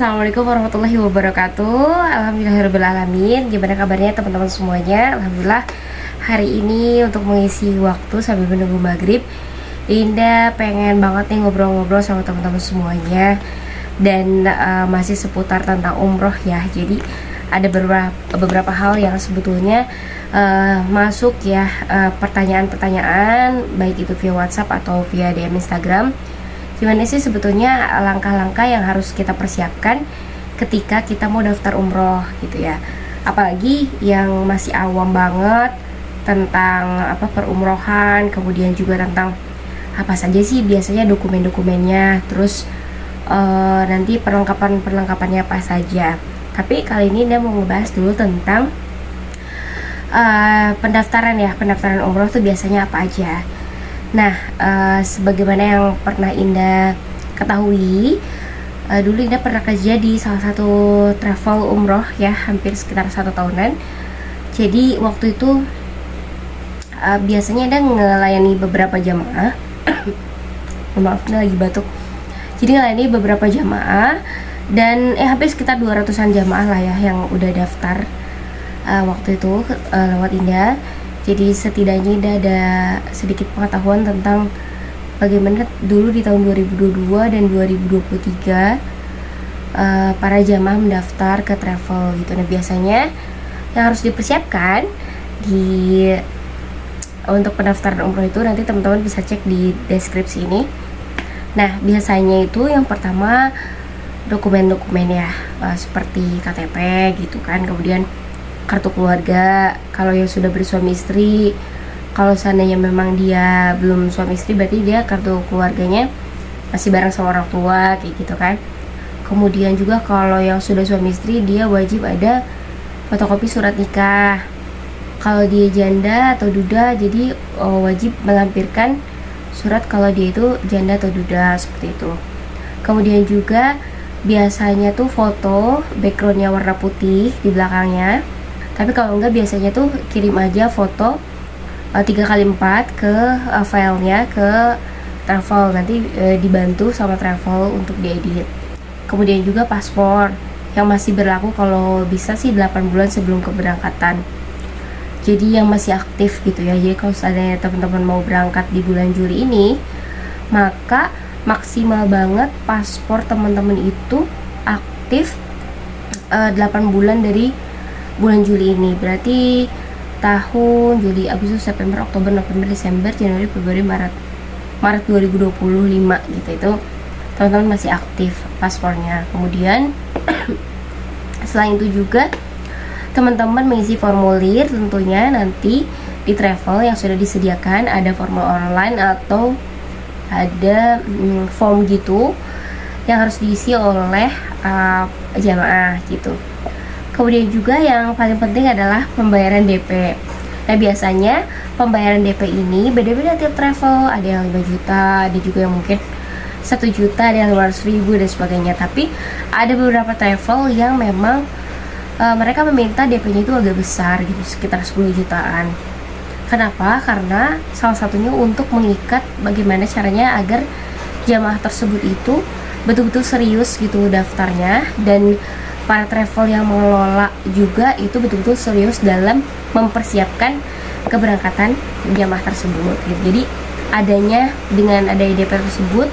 Assalamualaikum warahmatullahi wabarakatuh. Alhamdulillahirrahmanirrahim. Gimana kabarnya teman-teman semuanya? Alhamdulillah hari ini untuk mengisi waktu sambil menunggu maghrib, Indah pengen banget nih ngobrol-ngobrol sama teman-teman semuanya. Dan masih seputar tentang umroh ya. Jadi ada beberapa hal yang sebetulnya masuk ya, pertanyaan-pertanyaan baik itu via WhatsApp atau via DM Instagram. Gimana sih sebetulnya langkah-langkah yang harus kita persiapkan ketika kita mau daftar umroh gitu ya. Apalagi yang masih awam banget tentang perumrohan, kemudian juga tentang apa saja sih biasanya dokumen-dokumennya, terus nanti perlengkapannya apa saja. Tapi kali ini Indah mau ngebahas dulu tentang pendaftaran umroh tuh biasanya apa aja. Nah, sebagaimana yang pernah Indah ketahui, dulu Indah pernah kerja di salah satu travel umroh ya, hampir sekitar 1 tahunan. Jadi waktu itu biasanya Indah ngelayani beberapa jamaah. Maaf, Indah lagi batuk. Jadi ngelayani beberapa jamaah dan hampir sekitar 200-an jamaah lah ya yang udah daftar waktu itu lewat Indah. Jadi setidaknya ada sedikit pengetahuan tentang bagaimana dulu di tahun 2022 dan 2023 para jamaah mendaftar ke travel gitu. Nah biasanya yang harus dipersiapkan untuk pendaftaran umroh itu nanti teman-teman bisa cek di deskripsi ini. Nah biasanya itu yang pertama dokumen-dokumen ya, seperti KTP gitu kan, kemudian kartu keluarga kalau yang sudah bersuami istri. Kalau seandainya memang dia belum suami istri, berarti dia kartu keluarganya masih bareng sama orang tua kayak gitu kan. Kemudian juga kalau yang sudah suami istri, dia wajib ada fotokopi surat nikah. Kalau dia janda atau duda, jadi wajib melampirkan surat kalau dia itu janda atau duda, seperti itu. Kemudian juga biasanya tuh foto backgroundnya warna putih di belakangnya. Tapi kalau enggak biasanya tuh kirim aja foto 3x4 ke filenya ke travel, nanti dibantu sama travel untuk diedit. Kemudian juga paspor yang masih berlaku kalau bisa sih 8 bulan sebelum keberangkatan. Jadi yang masih aktif gitu ya. Jadi kalau seandainya teman-teman mau berangkat di bulan Juli ini, maka maksimal banget paspor teman-teman itu aktif 8 bulan dari bulan Juli ini. Berarti tahun Juli, Agustus, September, Oktober, November, Desember, Januari, Februari, Maret 2025 gitu. Itu teman-teman masih aktif paspornya. Kemudian selain itu juga teman-teman mengisi formulir, tentunya nanti di travel yang sudah disediakan ada formulir online atau ada form gitu yang harus diisi oleh jamaah gitu. Kemudian juga yang paling penting adalah pembayaran DP. Nah biasanya pembayaran DP ini beda-beda tiap travel. Ada yang 5 juta, ada juga yang mungkin 1 juta, ada yang 500.000 dan sebagainya. Tapi ada beberapa travel yang memang mereka meminta DP-nya itu agak besar gitu, sekitar 10 jutaan. Kenapa? Karena salah satunya untuk mengikat bagaimana caranya agar jamaah tersebut itu betul-betul serius gitu daftarnya, dan para travel yang mengelola juga itu betul-betul serius dalam mempersiapkan keberangkatan jamaah tersebut gitu. Jadi dengan adanya DP tersebut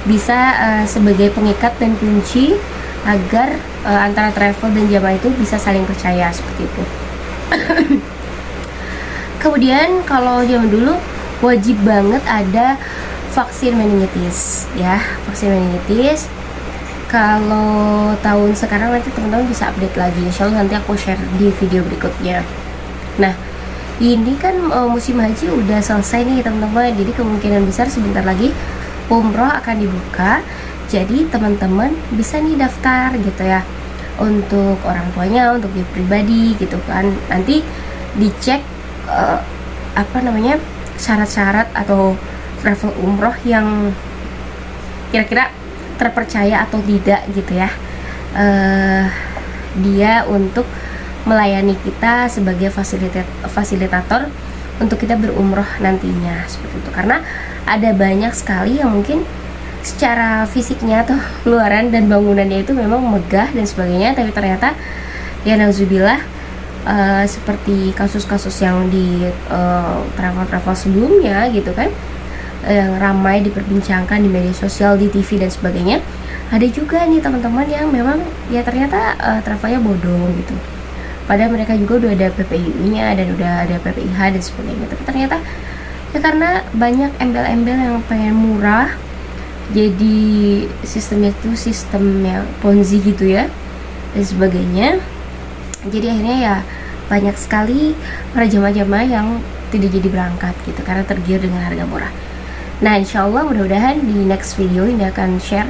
bisa sebagai pengikat dan kunci agar antara travel dan jamaah itu bisa saling percaya, seperti itu. Kemudian kalau zaman dulu wajib banget ada vaksin meningitis ya, vaksin meningitis. Kalau tahun sekarang nanti teman-teman bisa update lagi, insya Allah nanti aku share di video berikutnya. Nah ini kan musim haji udah selesai nih teman-teman, jadi kemungkinan besar sebentar lagi umroh akan dibuka. Jadi teman-teman bisa nih daftar gitu ya, untuk orang tuanya, untuk dia pribadi gitu kan. Nanti dicek syarat-syarat atau travel umroh yang kira-kira terpercaya atau tidak gitu ya, dia untuk melayani kita sebagai fasilitator untuk kita berumroh nantinya, seperti itu. Karena ada banyak sekali yang mungkin secara fisiknya atau luaran dan bangunannya itu memang megah dan sebagainya, tapi ternyata ya nauzubillah, seperti kasus-kasus yang di travel-travel sebelumnya gitu kan, yang ramai diperbincangkan di media sosial, di TV dan sebagainya, ada juga nih teman-teman yang memang ya ternyata travelnya bodong gitu, padahal mereka juga udah ada PPIU-nya dan udah ada PPIH dan sebagainya, tapi ternyata ya karena banyak embel-embel yang pengen murah, jadi sistemnya itu sistemnya Ponzi gitu ya dan sebagainya. Jadi akhirnya ya banyak sekali para jamaah-jamaah yang tidak jadi berangkat gitu karena tergiur dengan harga murah. Nah, insya Allah mudah-mudahan di next video ini akan share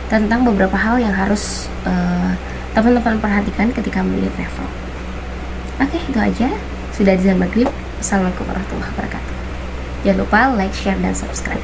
tentang beberapa hal yang harus teman-teman perhatikan ketika memilih travel. Oke, itu aja. Sudah azan maghrib. Assalamualaikum warahmatullahi wabarakatuh. Jangan lupa like, share, dan subscribe.